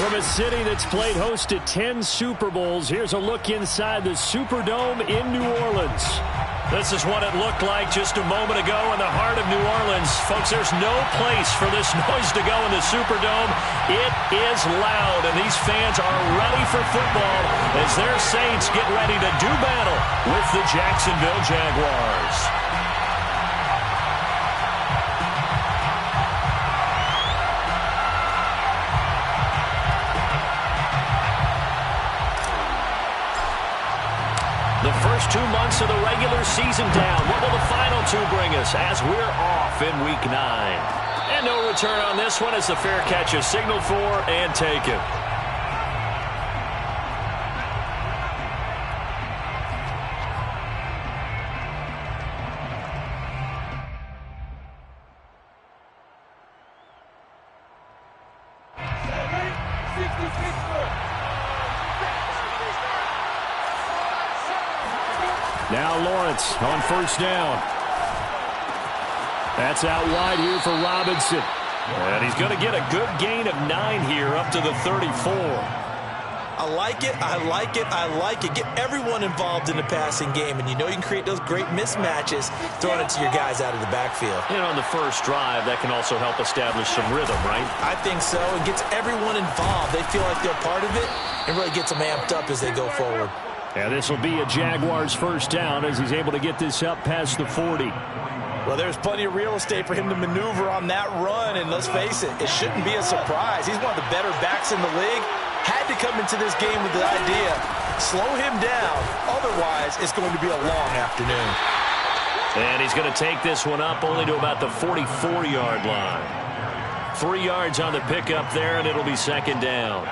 From a city that's played host to 10 Super Bowls, here's a look inside the Superdome in New Orleans. This is what it looked like just a moment ago in the heart of New Orleans. Folks, there's no place for this noise to go in the Superdome. It is loud, and these fans are ready for football as their Saints get ready to do battle with the Jacksonville Jaguars. The first 2 months of the regular season down. What will the final two bring us as we're off in Week 9? And no return on this one as the fair catch is signaled for and taken. Now Lawrence on first down. That's out wide here for Robinson. And he's going to get a good gain of 9 here up to the 34. I like it, I like it, I like it. Get everyone involved in the passing game, and you know you can create those great mismatches throwing it to your guys out of the backfield. And on the first drive, that can also help establish some rhythm, right? I think so. It gets everyone involved. They feel like they're part of it and really gets them amped up as they go forward. And this will be a Jaguars first down as he's able to get this up past the 40. Well, there's plenty of real estate for him to maneuver on that run, and let's face it, it shouldn't be a surprise. He's one of the better backs in the league. Had to come into this game with the idea, slow him down, otherwise it's going to be a long afternoon. And he's going to take this one up only to about the 44-yard line. 3 yards on the pickup there, and it'll be second down.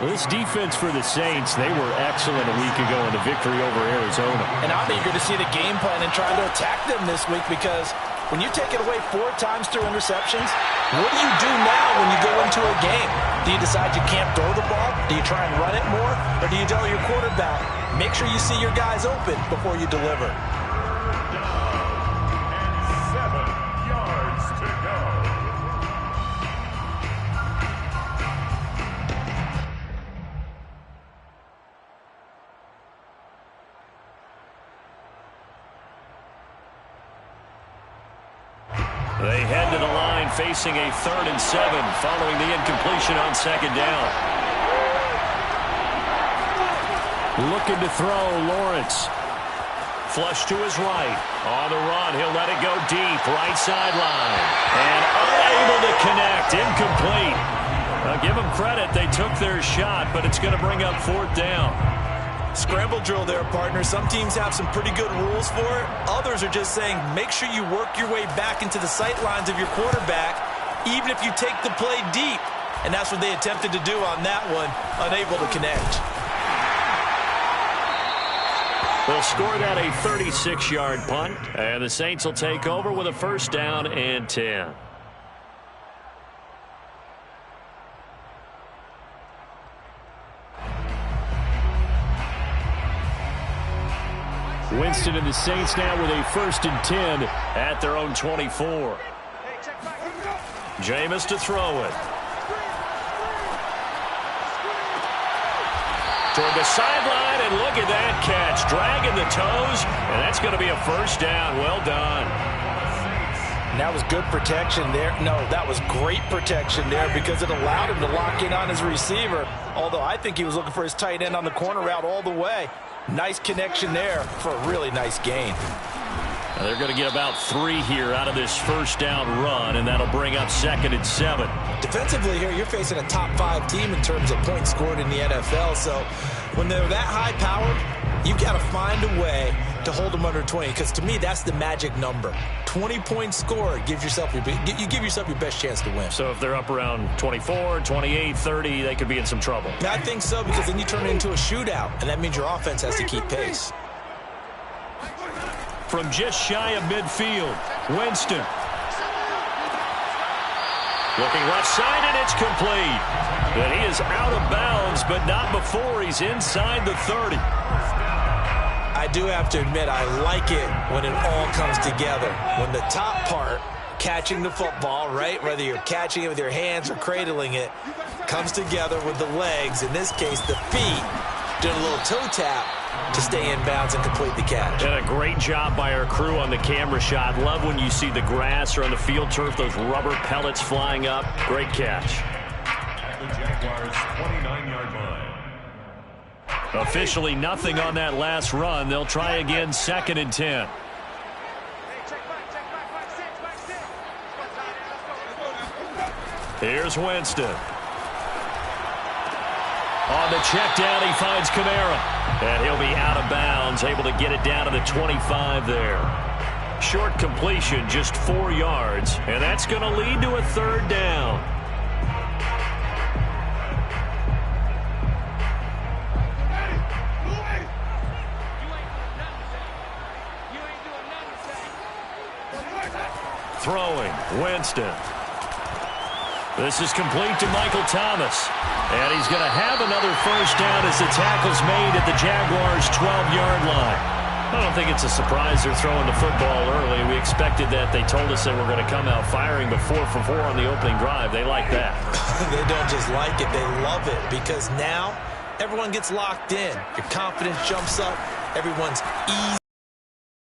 Well, this defense for the Saints, they were excellent a week ago in the victory over Arizona. And I'm eager to see the game plan and trying to attack them this week, because when you take it away 4 times through interceptions, what do you do now when you go into a game? Do you decide you can't throw the ball? Do you try and run it more? Or do you tell your quarterback, make sure you see your guys open before you deliver? 7 yards to go. They head to the line facing a 3rd and 7 following the incompletion on second down. Looking to throw, Lawrence. Flush to his right. On the run, he'll let it go deep, right sideline. And unable to connect, incomplete. Now give them credit, they took their shot, but it's going to bring up 4th down. Scramble drill there, partner. Some teams have some pretty good rules for it. Others are just saying make sure you work your way back into the sight lines of your quarterback, even if you take the play deep. And that's what they attempted to do on that one, unable to connect. They'll score that a 36-yard punt, and the Saints will take over with a first down and 10. Winston and the Saints now with a 1st and 10 at their own 24. Jameis to throw it. Toward the sideline, and look at that catch. Dragging the toes, and that's going to be a first down. Well done. And that was good protection there. No, that was great protection there because it allowed him to lock in on his receiver, although I think he was looking for his tight end on the corner route all the way. Nice connection there for a really nice gain. Now they're going to get about 3 here out of this first down run, and that'll bring up 2nd and 7. Defensively here, you're facing a top 5 team in terms of points scored in the NFL, so when they're that high-powered, you've got to find a way to hold them under 20, because to me, that's the magic number. 20 points scored gives yourself you give yourself your best chance to win. So if they're up around 24, 28, 30, they could be in some trouble. I think so, because then you turn it into a shootout, and that means your offense has to keep pace. From just shy of midfield, Winston. Looking left side, and it's complete. And he is out of bounds, but not before he's inside the 30. I do have to admit, I like it when it all comes together. When the top part catching the football, right? Whether you're catching it with your hands or cradling it, comes together with the legs, in this case the feet, doing a little toe tap to stay in bounds and complete the catch. And a great job by our crew on the camera shot. Love when you see the grass or on the field turf, those rubber pellets flying up. Great catch. At the Jaguars' 29-yard line. Officially nothing on that last run. They'll try again, 2nd and 10. Here's Winston. On the check down, he finds Kamara. And he'll be out of bounds, able to get it down to the 25 there. Short completion, just 4 yards. And that's going to lead to a 3rd down. Throwing, Winston. This is complete to Michael Thomas. And he's going to have another 1st down as the tackle's made at the Jaguars' 12-yard line. I don't think it's a surprise they're throwing the football early. We expected that. They told us they were going to come out firing, but 4 for 4 on the opening drive. They like that. They don't just like it, they love it, because now everyone gets locked in. Your confidence jumps up. Everyone's easy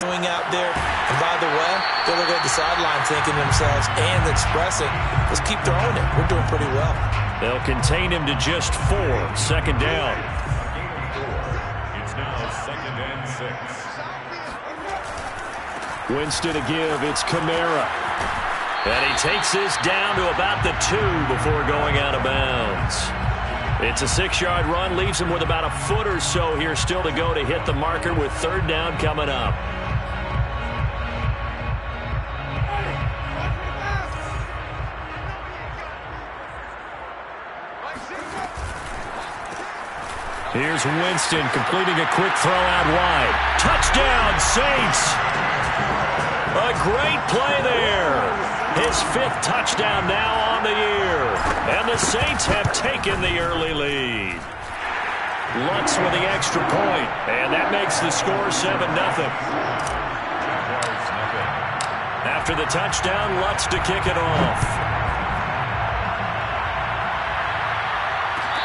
going out there. And by the way, they're looking at the sideline thinking to themselves and expressing, let's keep throwing it. We're doing pretty well. They'll contain him to just 4. 2nd down. It's now 2nd and 6. Winston to give. It's Kamara. And he takes this down to about the 2 before going out of bounds. It's a 6-yard run. Leaves him with about a foot or so here still to go to hit the marker with 3rd down coming up. Here's Winston completing a quick throw out wide. Touchdown, Saints! A great play there. His 5th touchdown now on the year. And the Saints have taken the early lead. Lutz with the extra point. And that makes the score 7-0. After the touchdown, Lutz to kick it off.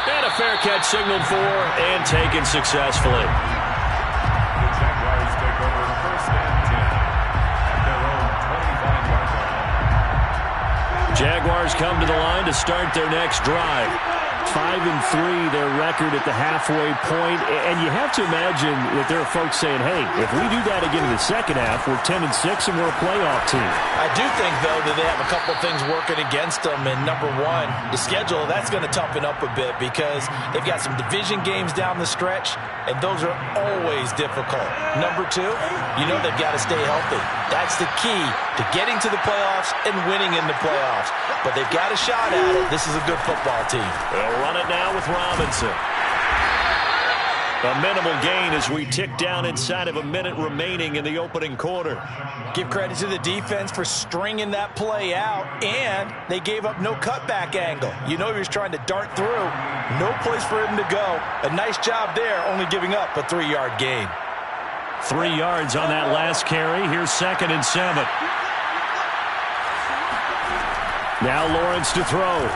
And a fair catch signaled for and taken successfully. The Jaguars take over 1st and 10 at their own 25-yard line. Jaguars come to the line to start their next drive. 5-3 their record at the halfway point. And you have to imagine that there are folks saying, hey, if we do that again in the second half, we're 10-6 and we're a playoff team. I do think, though, that they have a couple of things working against them. And number one, the schedule, that's going to toughen up a bit because they've got some division games down the stretch, and those are always difficult. Number two, you know they've got to stay healthy. That's the key to getting to the playoffs and winning in the playoffs. But they've got a shot at it. This is a good football team. They'll run it now with Robinson. A minimal gain as we tick down inside of a minute remaining in the opening quarter. Give credit to the defense for stringing that play out, and they gave up no cutback angle. You know he was trying to dart through. No place for him to go. A nice job there, only giving up a 3-yard gain. 3 yards on that last carry. Here's 2nd and 7. Now Lawrence to throw.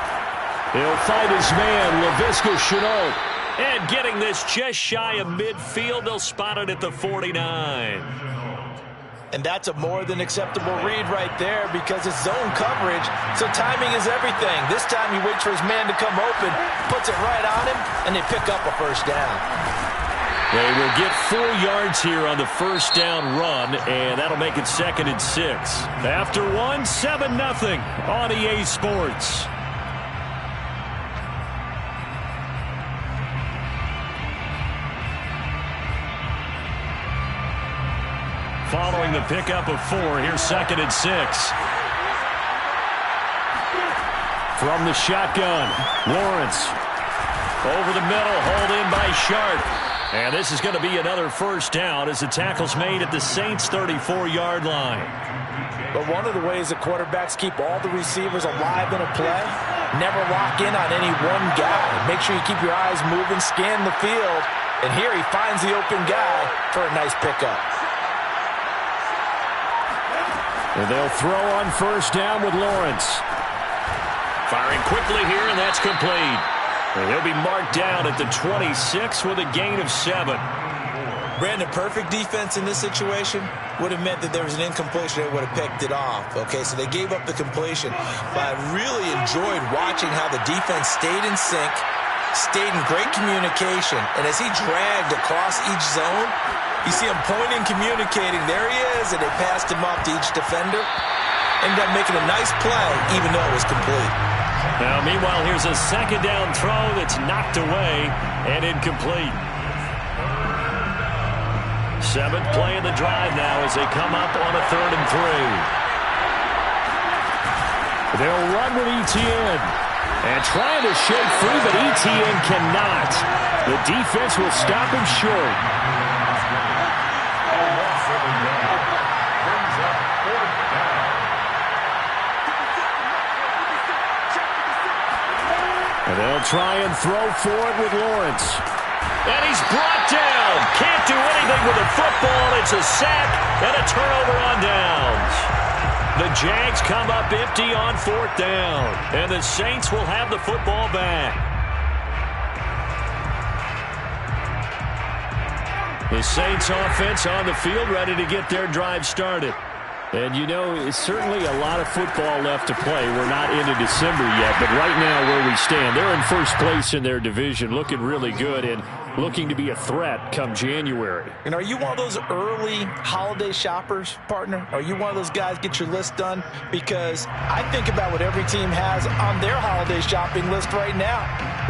He'll fight his man, Laviska Shenault. And getting this just shy of midfield, they'll spot it at the 49. And that's a more than acceptable read right there because it's zone coverage, so timing is everything. This time he waits for his man to come open, puts it right on him, and they pick up a 1st down. They will get 4 yards here on the 1st down run, and that'll make it 2nd and 6. After one, 7-0 on EA Sports. Following the pickup of 4, here's 2nd and 6. From the shotgun, Lawrence. Over the middle, hauled in by Sharp. And this is going to be another 1st down as the tackle's made at the Saints' 34-yard line. But one of the ways that quarterbacks keep all the receivers alive in a play, never lock in on any one guy. Make sure you keep your eyes moving, scan the field. And here he finds the open guy for a nice pickup. And they'll throw on first down with Lawrence. Firing quickly here, and that's complete. And he'll be marked down at the 26 with a gain of 7. Brandon, perfect defense in this situation would have meant that there was an incompletion. They would have picked it off. Okay, so they gave up the completion. But I really enjoyed watching how the defense stayed in sync, stayed in great communication. And as he dragged across each zone, you see him pointing, communicating. There he is, and they passed him off to each defender. Ended up making a nice play, even though it was complete. Now, meanwhile, here's a second down throw that's knocked away and incomplete. 7th play of the drive now as they come up on a 3rd and 3. They'll run with Etienne. And trying to shake free, but Etienne cannot. The defense will stop him short. And they'll try and throw for it with Lawrence. And he's brought down. Can't do anything with the football. It's a sack and a turnover on downs. The Jags come up empty on 4th down. And the Saints will have the football back. The Saints offense on the field ready to get their drive started. And, you know, it's certainly a lot of football left to play. We're not into December yet, but right now where we stand, they're in first place in their division, looking really good and looking to be a threat come January. And are you one of those early holiday shoppers, partner? Are you one of those guys get your list done? Because I think about what every team has on their holiday shopping list right now.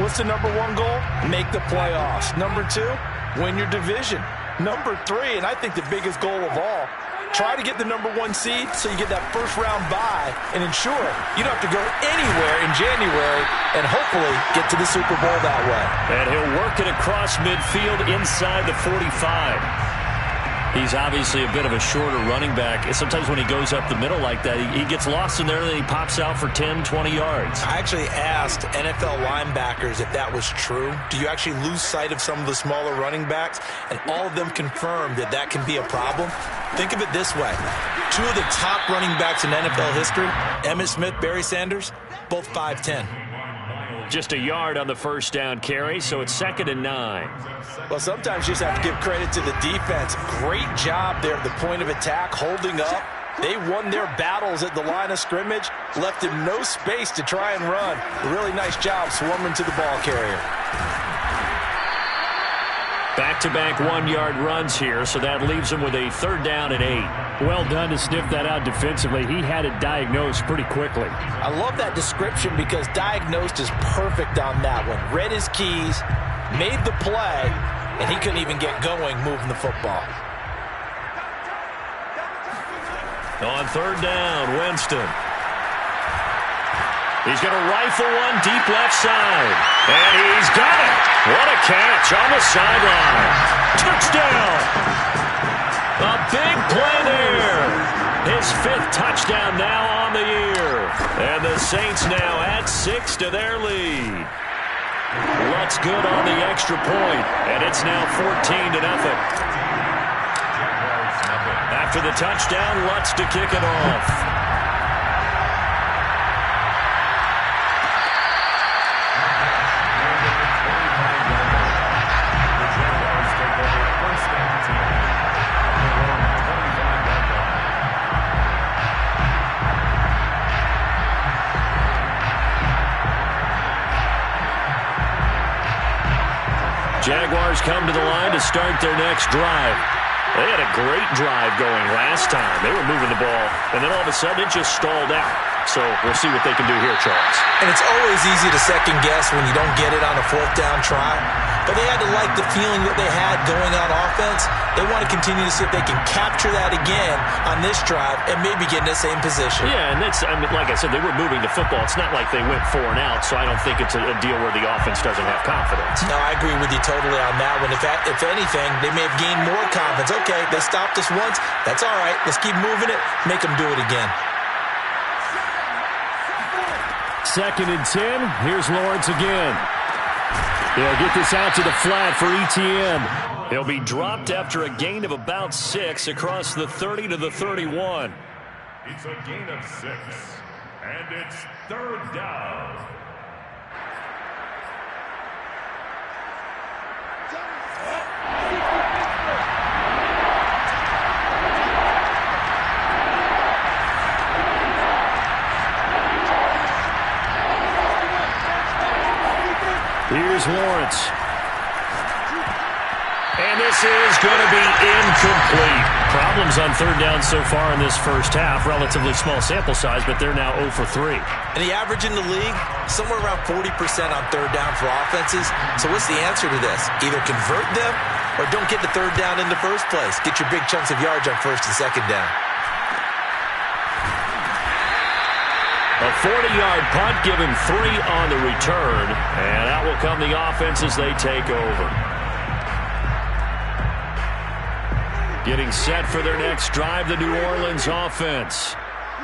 What's the number 1 goal? Make the playoffs. Number 2, win your division. Number 3, and I think the biggest goal of all, try to get the number 1 seed so you get that first-round bye and ensure you don't have to go anywhere in January and hopefully get to the Super Bowl that way. And he'll work it across midfield inside the 45. He's obviously a bit of a shorter running back. Sometimes when he goes up the middle like that, he gets lost in there and then he pops out for 10, 20 yards. I actually asked NFL linebackers if that was true. Do you actually lose sight of some of the smaller running backs? And all of them confirmed that that can be a problem. Think of it this way. 2 of the top running backs in NFL history, Emmitt Smith, Barry Sanders, both 5'10". Just a yard on the first down carry, so it's 2nd and 9. Well, sometimes you just have to give credit to the defense. Great job there at the point of attack, holding up. They won their battles at the line of scrimmage, left him no space to try and run. A really nice job swarming to the ball carrier. Back-to-back 1-yard runs here, so that leaves him with a 3rd down and 8. Well done to sniff that out defensively. He had it diagnosed pretty quickly. I love that description because diagnosed is perfect on that one. Read his keys, made the play, and he couldn't even get going moving the football. On 3rd down, Winston. He's going to rifle one deep left side. And he's got it. What a catch on the sideline. Touchdown. A big play there. His 5th touchdown now on the year. And the Saints now add 6 to their lead. Lutz good on the extra point. And it's now 14-0. After the touchdown, Lutz to kick it off. Jaguars come to the line to start their next drive. They had a great drive going last time. They were moving the ball, and then all of a sudden it just stalled out. So we'll see what they can do here, Charles. And it's always easy to second-guess when you don't get it on a 4th down try. But they had to like the feeling that they had going on offense. They want to continue to see if they can capture that again on this drive and maybe get in the same position. Yeah, and it's, I mean, like I said, they were moving the football. It's not like they went 4 and out, so I don't think it's a deal where the offense doesn't have confidence. No, I agree with you totally on that one. If anything, they may have gained more confidence. Okay, they stopped us once. That's all right. Let's keep moving it. Make them do it again. 2nd and 10. Here's Lawrence again. He'll get this out to the flat for Etienne. He'll be dropped after a gain of about 6 across the 30 to the 31. It's a gain of 6. And it's third down. Here's Lawrence. And this is going to be incomplete. Problems on third down so far in this first half. Relatively small sample size, but they're now 0 for 3. And the average in the league, somewhere around 40% on third down for offenses. So what's the answer to this? Either convert them or don't get the third down in the first place. Get your big chunks of yards on first and second down. A 40-yard punt, give him 3 on the return. And out will come the offense as they take over. Getting set for their next drive, the New Orleans offense.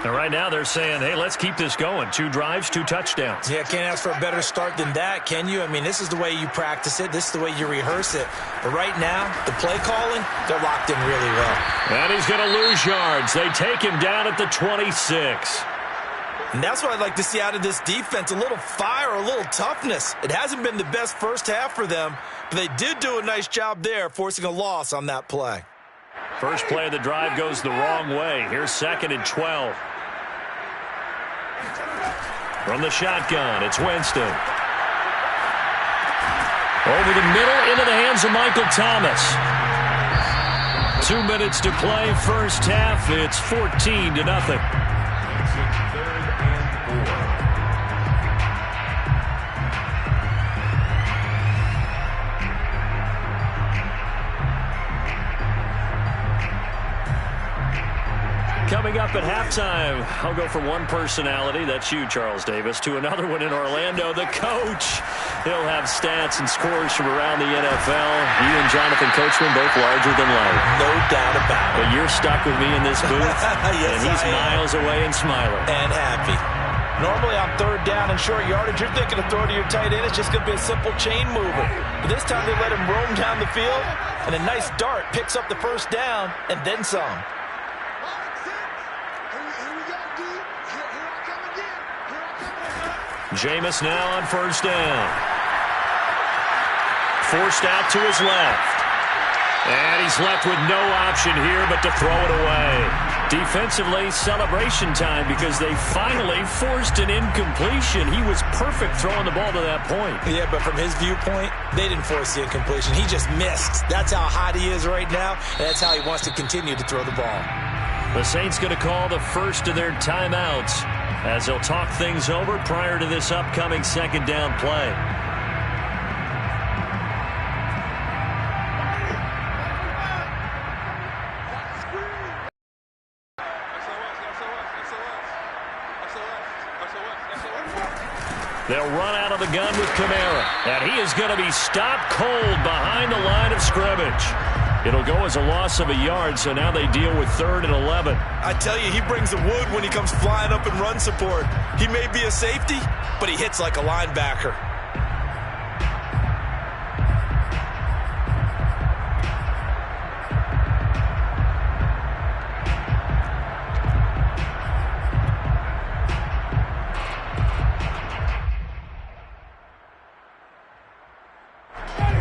And right now they're saying, hey, let's keep this going. 2 drives, 2 touchdowns. Yeah, can't ask for a better start than that, can you? I mean, this is the way you practice it. This is the way you rehearse it. But right now, the play calling, they're locked in really well. And he's going to lose yards. They take him down at the 26. And that's what I'd like to see out of this defense, a little fire, a little toughness. It hasn't been the best first half for them, but they did do a nice job there, forcing a loss on that play. First play of the drive goes the wrong way. Here's 2nd and 12. From the shotgun, it's Winston. Over the middle, into the hands of Michael Thomas. 2 minutes to play, first half. It's 14-0. Coming up at halftime, I'll go from one personality, that's you, Charles Davis, to another one in Orlando, the coach. He'll have stats and scores from around the NFL. You and Jonathan Coachman both larger than life. No doubt about it. But you're stuck with me in this booth, yes, and he's miles away and smiling. And happy. Normally on third down and short yardage, you're thinking of throwing to your tight end. It's just going to be a simple chain mover. But this time they let him roam down the field, and a nice dart picks up the first down and then some. Jameis now on first down. Forced out to his left. And he's left with no option here but to throw it away. Defensively, celebration time because they finally forced an incompletion. He was perfect throwing the ball to that point. Yeah, but from his viewpoint, they didn't force the incompletion. He just missed. That's how hot he is right now, and that's how he wants to continue to throw the ball. The Saints going to call the first of their timeouts as they'll talk things over prior to this upcoming second down play. They'll run out of the gun with Kamara, and he is going to be stopped cold behind the line of scrimmage. It'll go as a loss of a yard, so now they deal with 3rd and 11. I tell you, he brings the wood when he comes flying up in run support. He may be a safety, but he hits like a linebacker.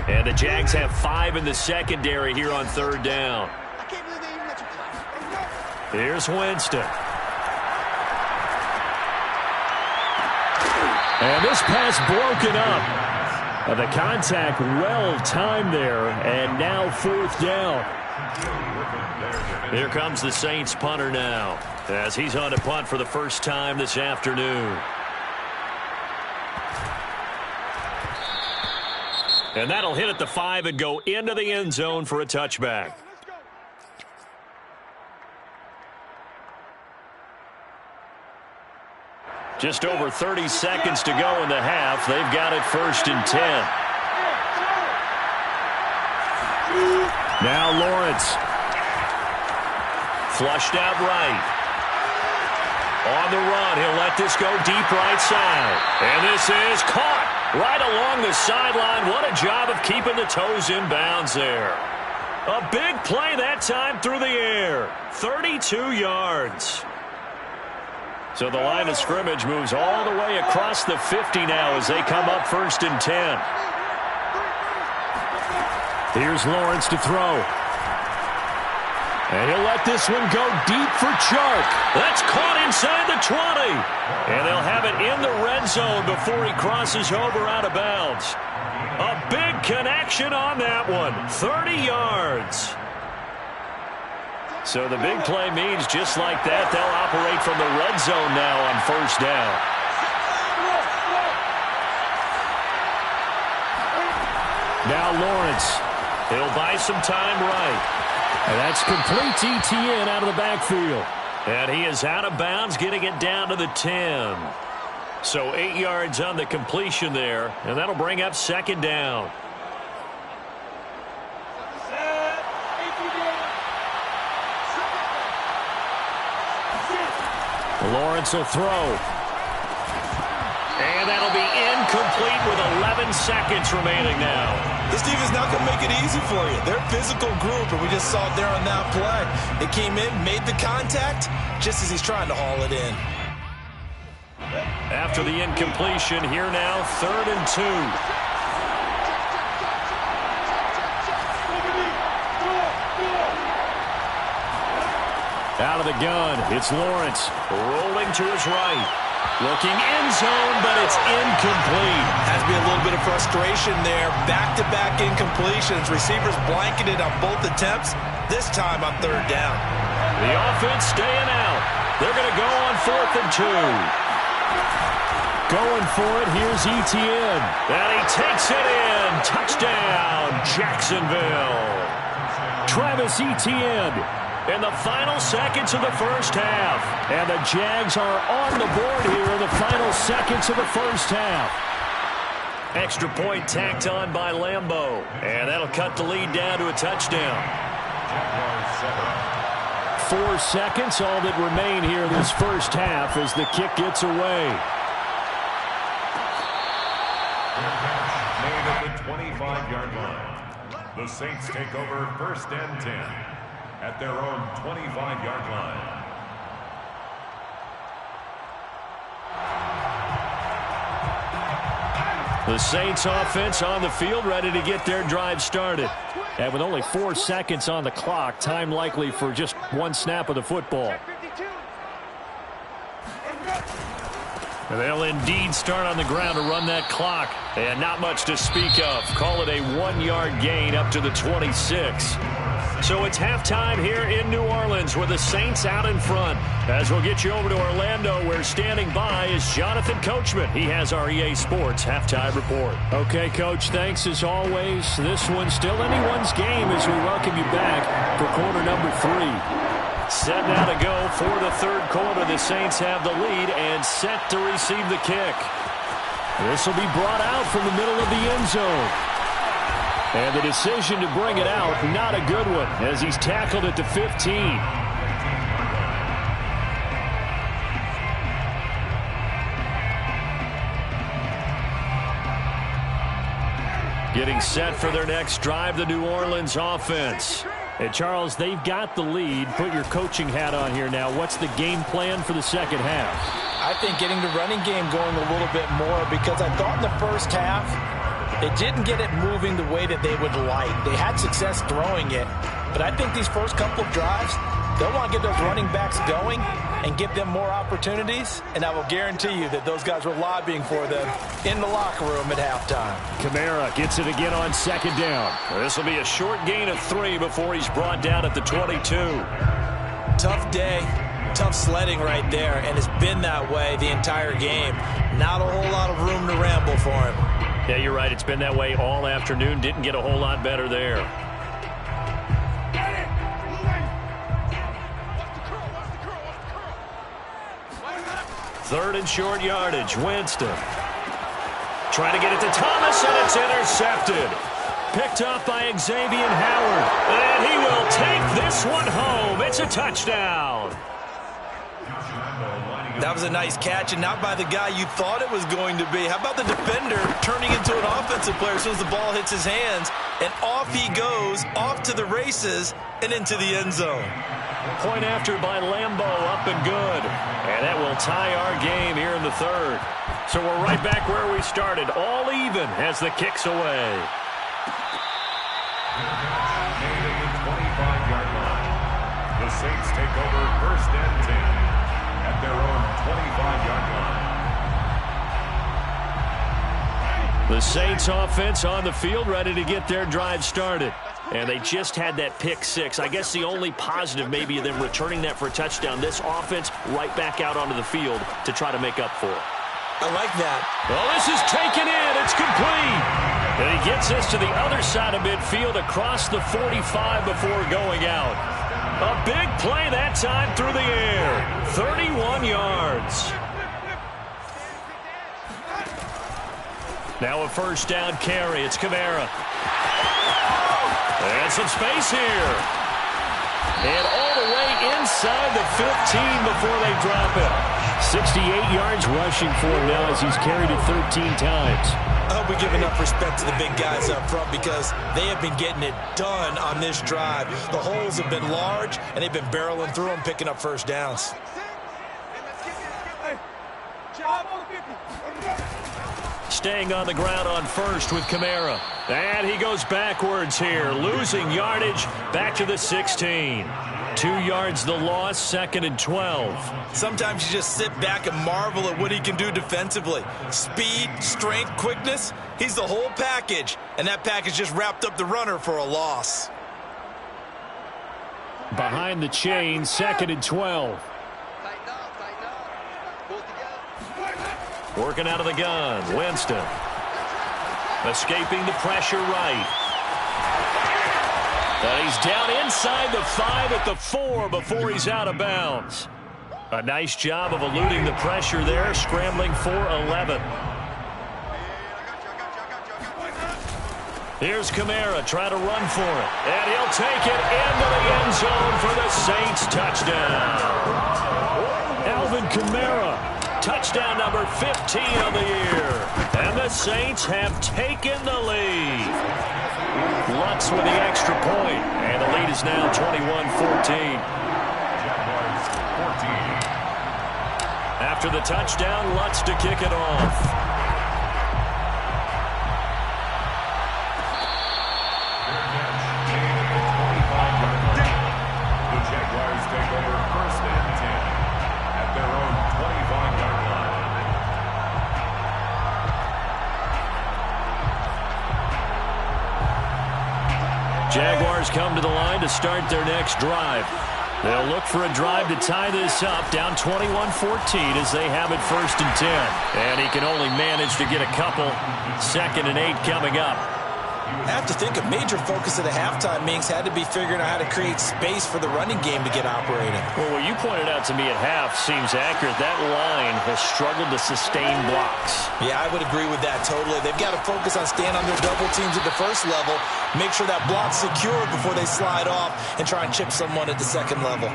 And the Jags have 5 in the secondary here on 3rd down. Here's Winston. And this pass broken up. The contact well timed there, and now 4th down. Here comes the Saints punter now, as he's on to punt for the first time this afternoon. And that'll hit at the 5 and go into the end zone for a touchback. Just over 30 seconds to go in the half. They've got it 1st and 10. Now Lawrence. Flushed out right. On the run, he'll let this go deep right side. And this is caught right along the sideline. What a job of keeping the toes in bounds there. A big play that time through the air. 32 yards. So the line of scrimmage moves all the way across the 50 now as they come up 1st and 10. Here's Lawrence to throw. And he'll let this one go deep for Chark. That's caught inside the 20. And they'll have it in the red zone before he crosses over out of bounds. A big connection on that one. 30 yards. So the big play means just like that, they'll operate from the red zone now on 1st down. Now Lawrence. He'll buy some time right. And that's complete to ETN out of the backfield. And he is out of bounds, getting it down to the 10. So 8 yards on the completion there, and that'll bring up 2nd down. Lawrence will throw. And that'll be incomplete with 11 seconds remaining now. This defense not going to make it easy for you. They're a physical group, and we just saw it there on that play. They came in, made the contact, just as he's trying to haul it in. After the incompletion, here now, 3rd and 2. Out of the gun, it's Lawrence, rolling to his right. Looking end zone, but it's incomplete. Has to be a little bit of frustration there. Back-to-back incompletions. Receivers blanketed on both attempts. This time on 3rd down. The offense staying out. They're going to go on 4th and 2. Going for it, here's ETN. And he takes it in. Touchdown, Jacksonville. Travis Etienne in the final seconds of the 1st half. And the Jags are on the board here in the final seconds of the 1st half. Extra point tacked on by Lambeau. And that'll cut the lead down to a touchdown. 4 seconds, all that remain here this 1st half as the kick gets away. Made at the 25-yard line. The Saints take over 1st and 10 at their own 25-yard line. The Saints offense on the field, ready to get their drive started. And with only 4 seconds on the clock, time likely for just 1 snap of the football. And they'll indeed start on the ground to run that clock. And not much to speak of. Call it a 1-yard gain up to the 26. So it's halftime here in New Orleans with the Saints out in front. As we'll get you over to Orlando, where standing by is Jonathan Coachman. He has our EA Sports halftime report. Okay, Coach, thanks as always. This one's still anyone's game as we welcome you back for quarter number 3. Set now to go for the 3rd quarter. The Saints have the lead and set to receive the kick. This will be brought out from the middle of the end zone. And the decision to bring it out, not a good one, as he's tackled at the 15. Getting set for their next drive, the New Orleans offense. And Charles, they've got the lead. Put your coaching hat on here now. What's the game plan for the 2nd half? I think getting the running game going a little bit more, because I thought in the 1st half, they didn't get it moving the way that they would like. They had success throwing it, but I think these first couple of drives, they'll want to get those running backs going and give them more opportunities, and I will guarantee you that those guys were lobbying for them in the locker room at halftime. Kamara gets it again on 2nd down. This will be a short gain of 3 before he's brought down at the 22. Tough day, tough sledding right there, and it's been that way the entire game. Not a whole lot of room to ramble for him. Yeah, you're right. It's been that way all afternoon. Didn't get a whole lot better there. Third and short yardage. Winston trying to get it to Thomas, and it's intercepted. Picked up by Xavier Howard. And he will take this one home. It's a touchdown. That was a nice catch, and not by the guy you thought it was going to be. How about the defender turning into an offensive player as soon as the ball hits his hands, and off he goes, off to the races, and into the end zone. Point after by Lambeau, up and good. And that will tie our game here in the third. So we're right back where we started, all even as the kick's away. Made at the 25-yard line. The Saints take over first and 10 at their own 25-yard line. The Saints offense on the field, ready to get their drive started. And they just had that pick six. I guess the only positive maybe of them returning that for a touchdown. This offense right back out onto the field to try to make up for it. I like that. Well, this is taken in. It's complete. And he gets us to the other side of midfield across the 45 before going out. A big play that time through the air. 31 yards. Now a first down carry. It's Kamara. And some space here. And all the way inside the 15 before they drop it. 68 yards rushing for him now as he's carried it 13 times. I hope we give enough respect to the big guys up front because they have been getting it done on this drive. The holes have been large, and they've been barreling through them, picking up first downs. Staying on the ground on first with Kamara. And he goes backwards here, losing yardage back to the 16. 2 yards the loss, 2nd and 12. Sometimes you just sit back and marvel at what he can do defensively. Speed, strength, quickness, he's the whole package. And that package just wrapped up the runner for a loss. Behind the chain, 2nd and 12. Working out of the gun, Winston. Escaping the pressure right. And he's down inside the 5 at the 4 before he's out of bounds. A nice job of eluding the pressure there, scrambling for 11. Here's Kamara, try to run for it. And he'll take it into the end zone for the Saints touchdown. Alvin Kamara, touchdown number 15 of the year. And the Saints have taken the lead. Lutz with the extra point, and the lead is now 21-14. After the touchdown, Lutz to kick it off. The Jaguars take over first and 10 at their own 25-yard line. Jaguars come to the line to start their next drive. They'll look for a drive to tie this up, down 21-14 as they have it first and 10. And he can only manage to get a couple. 2nd and 8 coming up. I have to think a major focus of the halftime meetings had to be figuring out how to create space for the running game to get operating. Well, what you pointed out to me at half seems accurate. That line has struggled to sustain blocks. Yeah, I would agree with that totally. They've got to focus on staying on their double teams at the first level, make sure that block's secure before they slide off, and try and chip someone at the second level.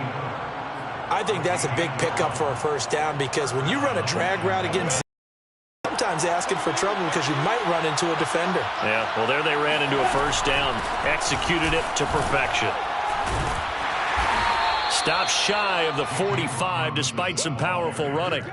I think that's a big pickup for a first down because when you run a drag route against sometimes asking for trouble because you might run into a defender. Yeah, well, there they ran into a first down. Executed it to perfection. Stops shy of the 45 despite some powerful running.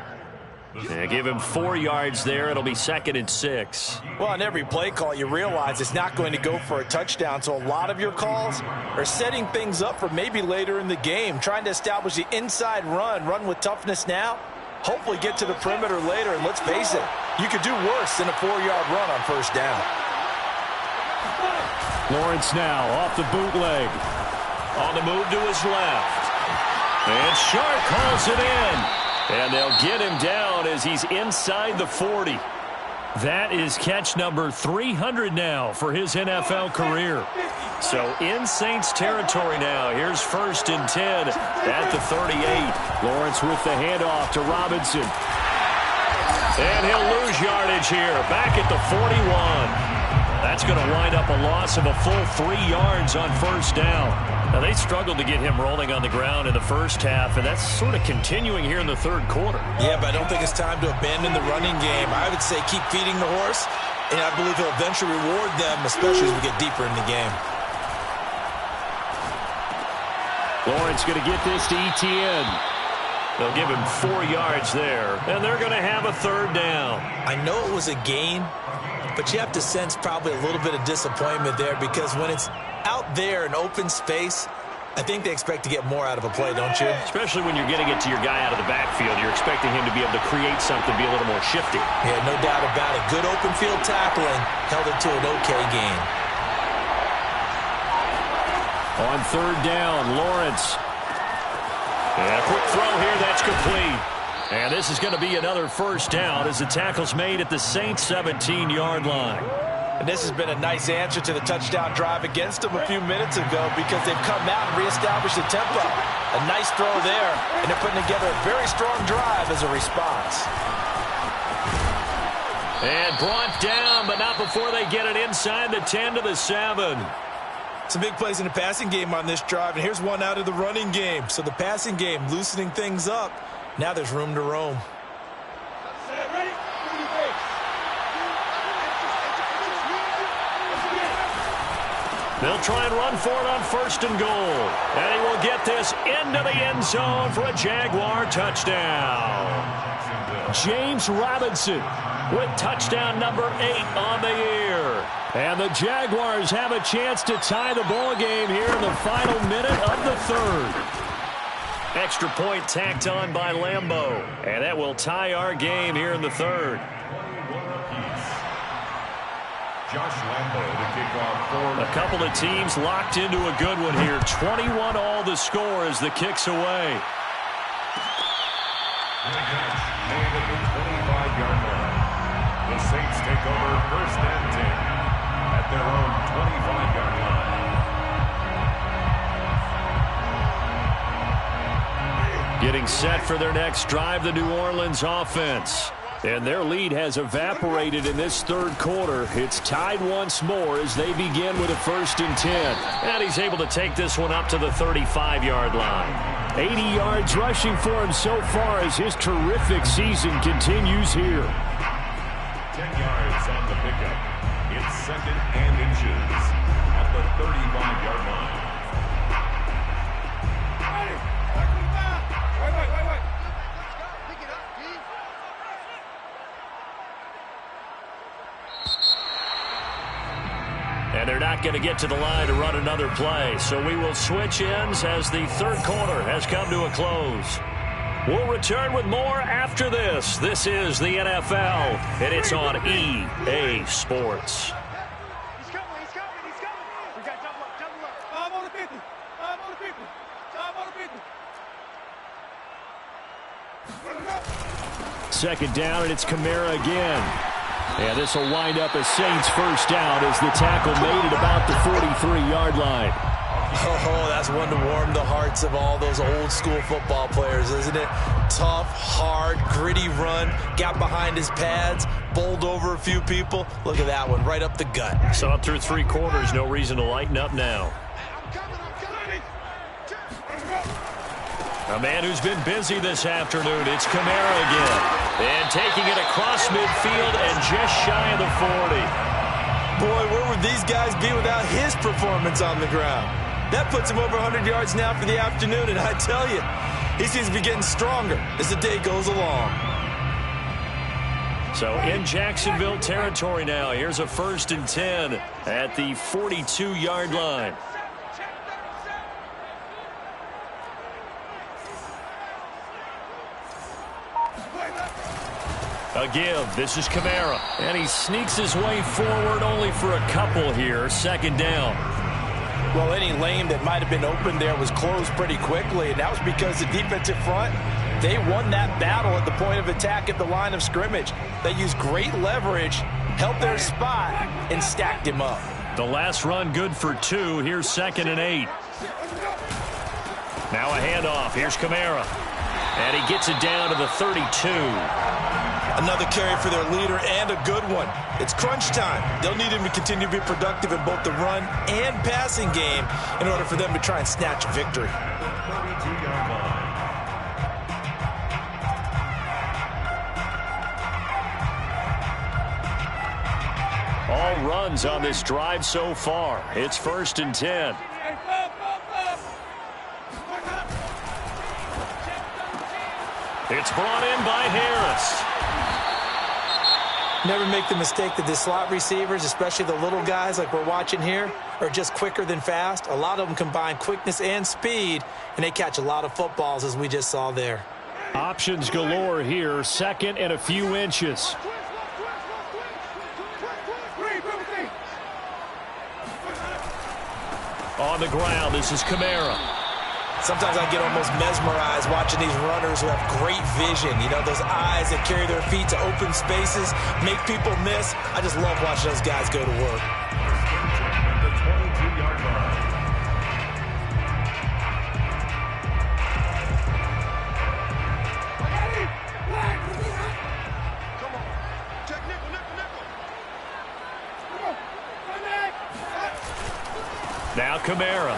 Yeah, give him 4 yards there. It'll be 2nd and 6. Well, on every play call, you realize it's not going to go for a touchdown. So a lot of your calls are setting things up for maybe later in the game, trying to establish the inside run with toughness now. Hopefully get to the perimeter later, and let's face it, you could do worse than a 4-yard run on first down. Lawrence now off the bootleg. On the move to his left. And Sharp calls it in. And they'll get him down as he's inside the 40. That is catch number 300 now for his NFL career. So in Saints territory now. Here's 1st and 10 at the 38. Lawrence with the handoff to Robinson. And he'll lose yardage here. Back at the 41. That's going to wind up a loss of a full 3 yards on first down. Now, they struggled to get him rolling on the ground in the first half, and that's sort of continuing here in the third quarter. Yeah, but I don't think it's time to abandon the running game. I would say keep feeding the horse, and I believe he'll eventually reward them, especially as we get deeper in the game. Lawrence going to get this to Etienne. They'll give him 4 yards there, and they're going to have a third down. I know it was a gain, but you have to sense probably a little bit of disappointment there because when it's out there in open space, I think they expect to get more out of a play, don't you? Especially when you're getting it to your guy out of the backfield. You're expecting him to be able to create something, be a little more shifty. Yeah, no doubt about it. Good open field tackling held it to an okay gain. On third down, Lawrence. And a quick throw here, that's complete. And this is going to be another first down as the tackle's made at the Saints' 17-yard line. And this has been a nice answer to the touchdown drive against them a few minutes ago because they've come out and reestablished the tempo. A nice throw there, and they're putting together a very strong drive as a response. And brought down, but not before they get it inside the 10 to the 7. Some big plays in the passing game on this drive, and here's one out of the running game. So the passing game loosening things up. Now there's room to roam. They'll try and run for it on first and goal. And he will get this into the end zone for a Jaguar touchdown. James Robinson with touchdown number 8 on the year. And the Jaguars have a chance to tie the ball game here in the final minute of the third. Extra point tacked on by Lambeau. And that will tie our game here in the third. Josh Lambeau to kick off for a couple of teams locked into a good one here. 21 all the score as the kick's away. Made at the 25-yard line. The Saints take over first and 10 at their own 25-yard line. Getting set for their next drive, the New Orleans offense. And their lead has evaporated in this third quarter. It's tied once more as they begin with a first and 10. And he's able to take this one up to the 35-yard line. 80 yards rushing for him so far as his terrific season continues here. 10 yards on the pickup. It's second and inches at the 35-yard line. And they're not going to get to the line to run another play. So we will switch ends as the third quarter has come to a close. We'll return with more after this. This is the NFL, and it's on EA Sports. He's coming. We got double up. I'm on the 50. Second down, and it's Kamara again. And this will wind up a Saints first down as the tackle made at about the 43-yard line. Oh, that's one to warm the hearts of all those old school football players, isn't it? Tough, hard, gritty run, got behind his pads, bowled over a few people. Look at that one, right up the gut. So up through 3 quarters, no reason to lighten up now. A man who's been busy this afternoon, it's Kamara again. And taking it across midfield and just shy of the 40. Boy, where would these guys be without his performance on the ground? That puts him over 100 yards now for the afternoon, and I tell you, he seems to be getting stronger as the day goes along. So in Jacksonville territory now, here's a first and 10 at the 42-yard line. A give. This is Kamara. And he sneaks his way forward only for a couple here. Second down. Well, any lane that might have been open there was closed pretty quickly, and that was because the defensive front, they won that battle at the point of attack at the line of scrimmage. They used great leverage, held their spot, and stacked him up. The last run good for 2. Here's second and 8. Now a handoff. Here's Kamara. And he gets it down to the 32. Another carry for their leader and a good one. It's crunch time. They'll need him to continue to be productive in both the run and passing game in order for them to try and snatch a victory. All runs on this drive so far. It's first and 10. It's brought in by Harris. Never make the mistake that the slot receivers, especially the little guys like we're watching here, are just quicker than fast. A lot of them combine quickness and speed, and they catch a lot of footballs, as we just saw there. Options galore here. Second and a few inches. On the ground, this is Kamara. Sometimes I get almost mesmerized watching these runners who have great vision. You know, those eyes that carry their feet to open spaces, make people miss. I just love watching those guys go to work. The 22-yard line. Come on. Check nickel, nickel, nickel. Come on. Now Kamara.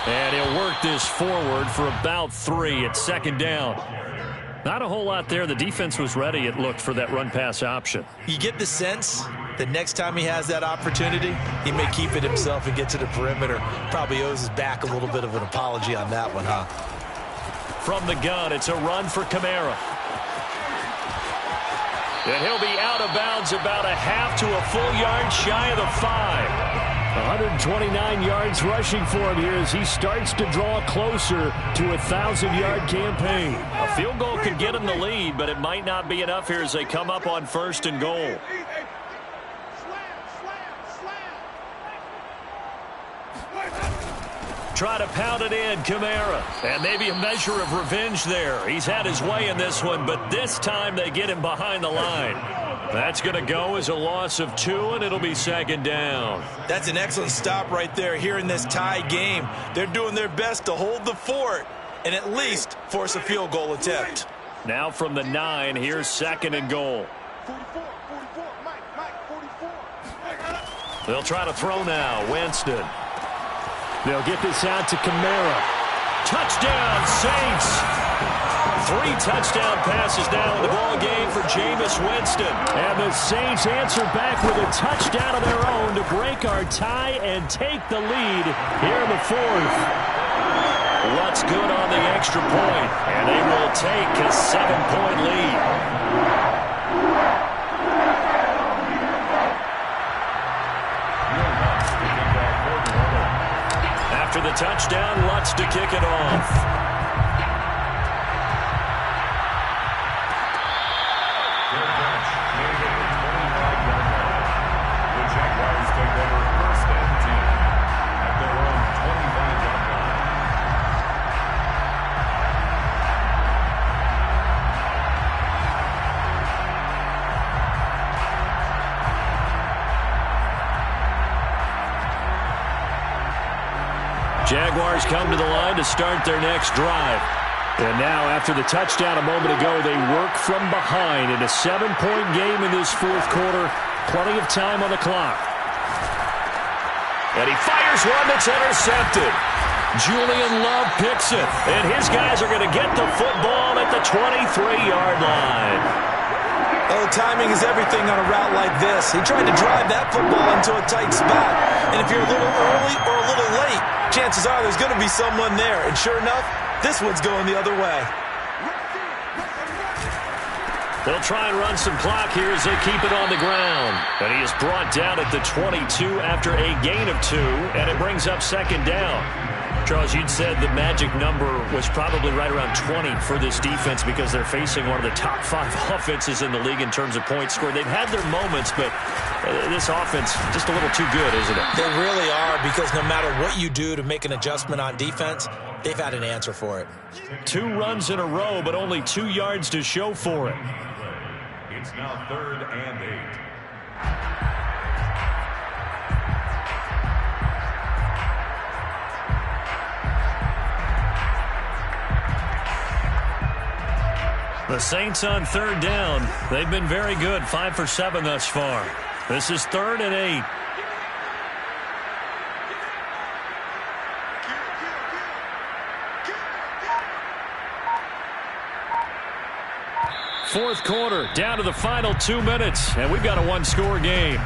And he'll work this forward for about 3 at second down. Not a whole lot there. The defense was ready, it looked, for that run-pass option. You get the sense that next time he has that opportunity, he may keep it himself and get to the perimeter. Probably owes his back a little bit of an apology on that one, huh? From the gun, it's a run for Kamara. And he'll be out of bounds about a half to a full yard shy of the 5. 129 yards rushing for him here as he starts to draw closer to a 1,000-yard campaign. A field goal could get him the lead, but it might not be enough here as they come up on 1st and goal. Try to pound it in, Kamara. And maybe a measure of revenge there. He's had his way in this one, but this time they get him behind the line. That's going to go as a loss of 2, and it'll be second down. That's an excellent stop right there here in this tie game. They're doing their best to hold the fort and at least force a field goal attempt. Now from the 9, here's 2nd and goal. 44, Mike, 44. They'll try to throw now. Winston. They'll get this out to Kamara. Touchdown, Saints. 3 touchdown passes now in the ball game for Jameis Winston. And the Saints answer back with a touchdown of their own to break our tie and take the lead here in the 4th. What's good on the extra point, and they will take a 7-point lead. After the touchdown, Lutz to kick it off. Jaguars come to the line to start their next drive. And now, after the touchdown a moment ago, they work from behind in a 7-point game in this 4th quarter. Plenty of time on the clock. And he fires one that's intercepted. Julian Love picks it. And his guys are going to get the football at the 23-yard line. Oh, timing is everything on a route like this. He tried to drive that football into a tight spot. And if you're a little early or a little late, chances are there's going to be someone there. And sure enough, this one's going the other way. They'll try and run some clock here as they keep it on the ground. And he is brought down at the 22 after a gain of 2, and it brings up second down. Charles, you'd said the magic number was probably right around 20 for this defense because they're facing one of the top 5 offenses in the league in terms of points scored. They've had their moments, but this offense just a little too good, isn't it? They really are, because no matter what you do to make an adjustment on defense, they've had an answer for it. 2 runs in a row, but only 2 yards to show for it. It's now 3rd and 8. The Saints on 3rd down. They've been very good, 5 for 7 thus far. This is 3rd and 8. Fourth quarter, down to the final 2 minutes, and we've got a 1-score game.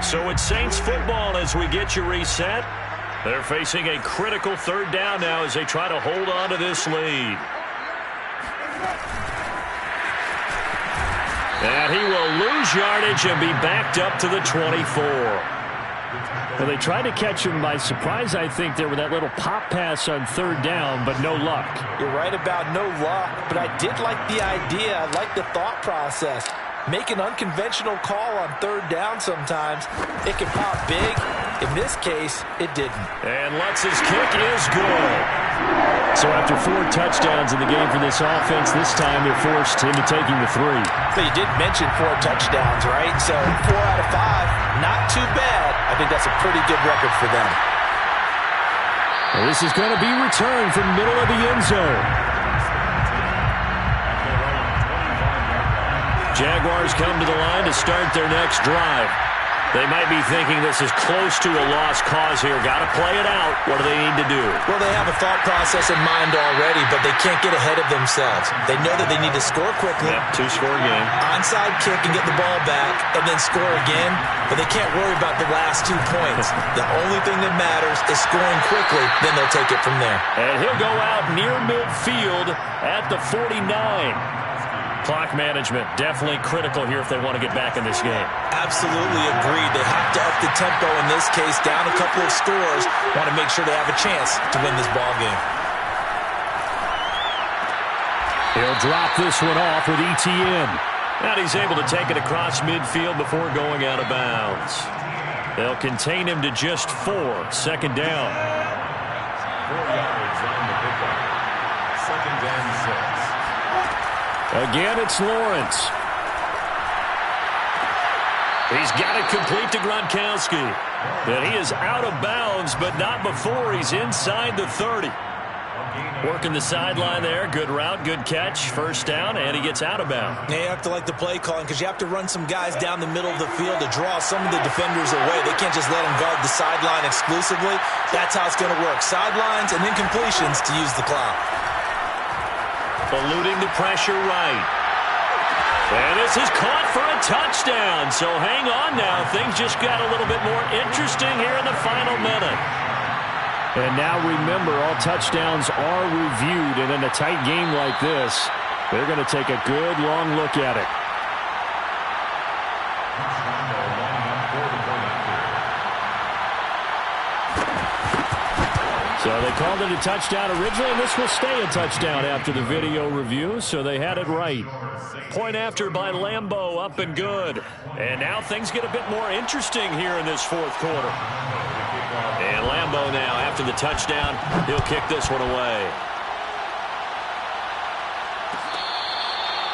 So it's Saints football as we get you reset. They're facing a critical third down now as they try to hold on to this lead. And he will lose yardage and be backed up to the 24. Well, they tried to catch him by surprise, I think, there with that little pop pass on third down, but no luck. You're right about no luck, but I did like the idea. I like the thought process. Make an unconventional call on third down sometimes. It can pop big. In this case, it didn't. And Lutz's kick is good. So after 4 touchdowns in the game for this offense, this time they're forced into taking the 3. So you did mention 4 touchdowns, right? So 4 out of 5, not too bad. I think that's a pretty good record for them. Well, this is going to be returned from middle of the end zone. Jaguars come to the line to start their next drive. They might be thinking this is close to a lost cause here. Got to play it out. What do they need to do? Well, they have a thought process in mind already, but they can't get ahead of themselves. They know that they need to score quickly. Yep, 2-score game. Onside kick and get the ball back, and then score again. But they can't worry about the last 2 points. The only thing that matters is scoring quickly. Then they'll take it from there. And he'll go out near midfield at the 49. Clock management definitely critical here if they want to get back in this game. Absolutely agreed. They have to up the tempo in this case, down a couple of scores. Want to make sure they have a chance to win this ball game. He'll drop this one off with ETN. And he's able to take it across midfield before going out of bounds. They'll contain him to just 4. Second down. 4 yards on the pickup. Second and 6. Again, it's Lawrence. He's got it complete to Gronkowski. And he is out of bounds, but not before he's inside the 30. Working the sideline there. Good route, good catch. First down, and he gets out of bounds. Yeah, you have to like the play calling because you have to run some guys down the middle of the field to draw some of the defenders away. They can't just let them guard the sideline exclusively. That's how it's going to work. Sidelines and incompletions to use the clock. Eluding the pressure right. And this is caught for a touchdown. So hang on now. Things just got a little bit more interesting here in the final minute. And now remember, all touchdowns are reviewed. And in a tight game like this, they're going to take a good long look at it. So they called it a touchdown originally, and this will stay a touchdown after the video review, so they had it right. Point after by Lambeau, up and good. And now things get a bit more interesting here in this 4th quarter. And Lambeau now, after the touchdown, he'll kick this one away.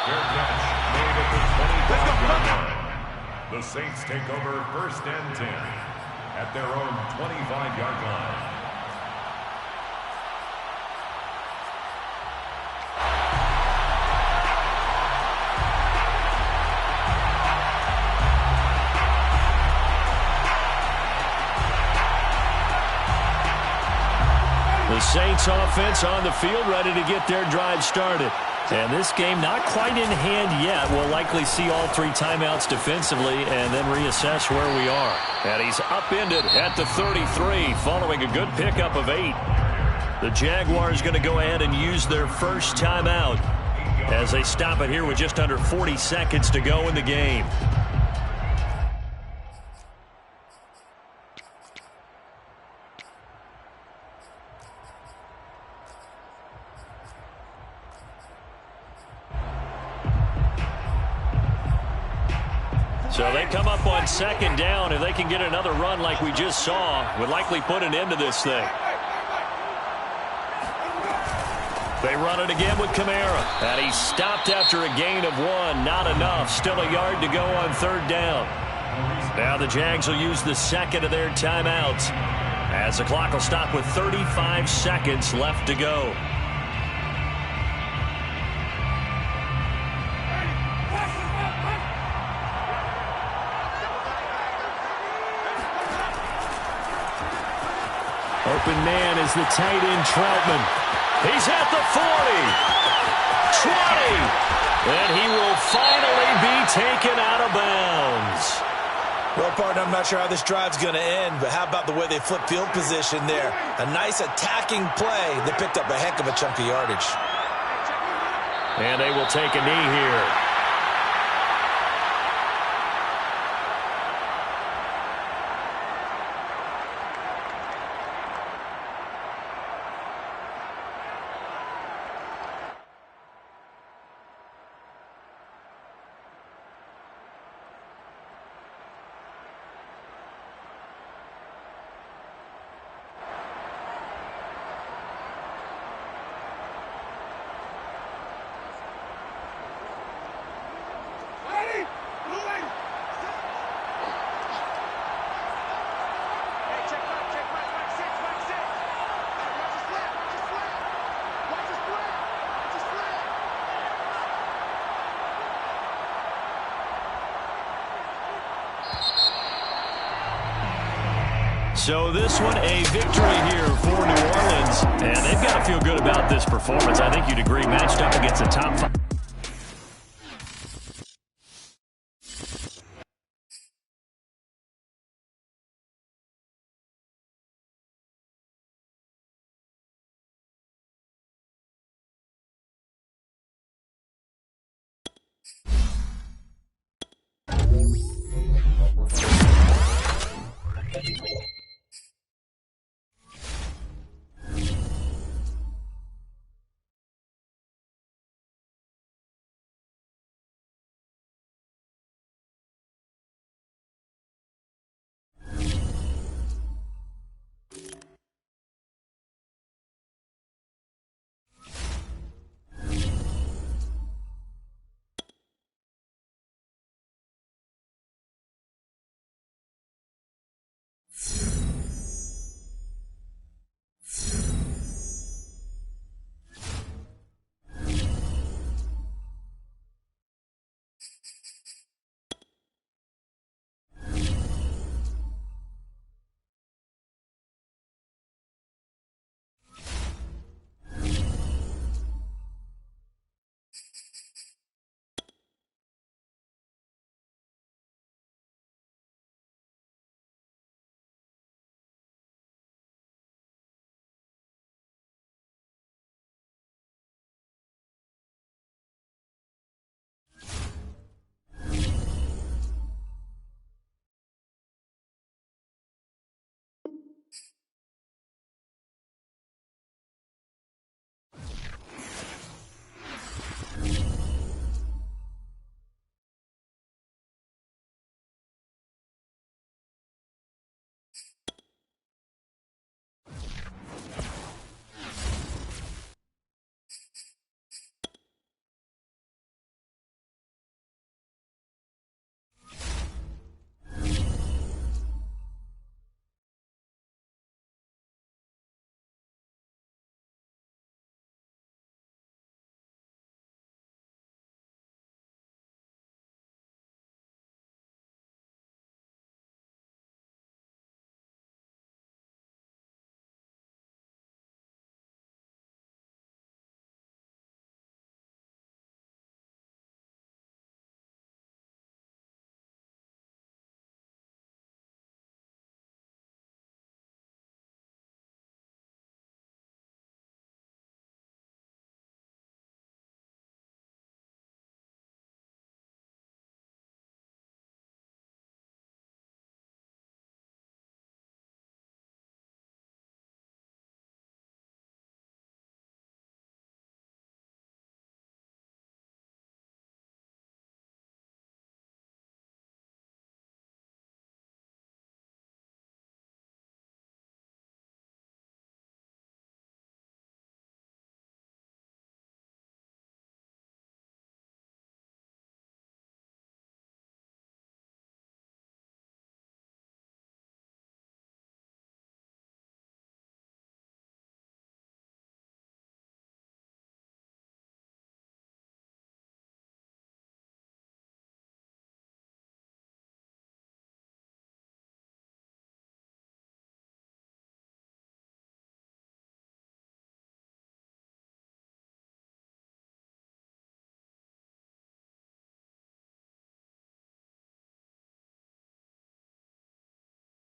Their catch made at the 25-yard line. The Saints take over 1st and 10 at their own 25-yard line. The Saints offense on the field, ready to get their drive started. And this game not quite in hand yet. We'll likely see all 3 timeouts defensively and then reassess where we are. And he's upended at the 33 following a good pickup of 8. The Jaguars going to go ahead and use their first timeout as they stop it here with just under 40 seconds to go in the game. So they come up on second down. If they can get another run like we just saw, would likely put an end to this thing. They run it again with Kamara. And he's stopped after a gain of 1. Not enough. Still a yard to go on third down. Now the Jags will use the second of their timeouts as the clock will stop with 35 seconds left to go. Open man is the tight end Troutman. He's at the 40, 20, and he will finally be taken out of bounds. Well, partner, I'm not sure how this drive's going to end, but how about the way they flip field position there? A nice attacking play. They picked up a heck of a chunk of yardage. And they will take a knee here. So this one, a victory here for New Orleans. And they've got to feel good about this performance. I think you'd agree, matched up against the top 5.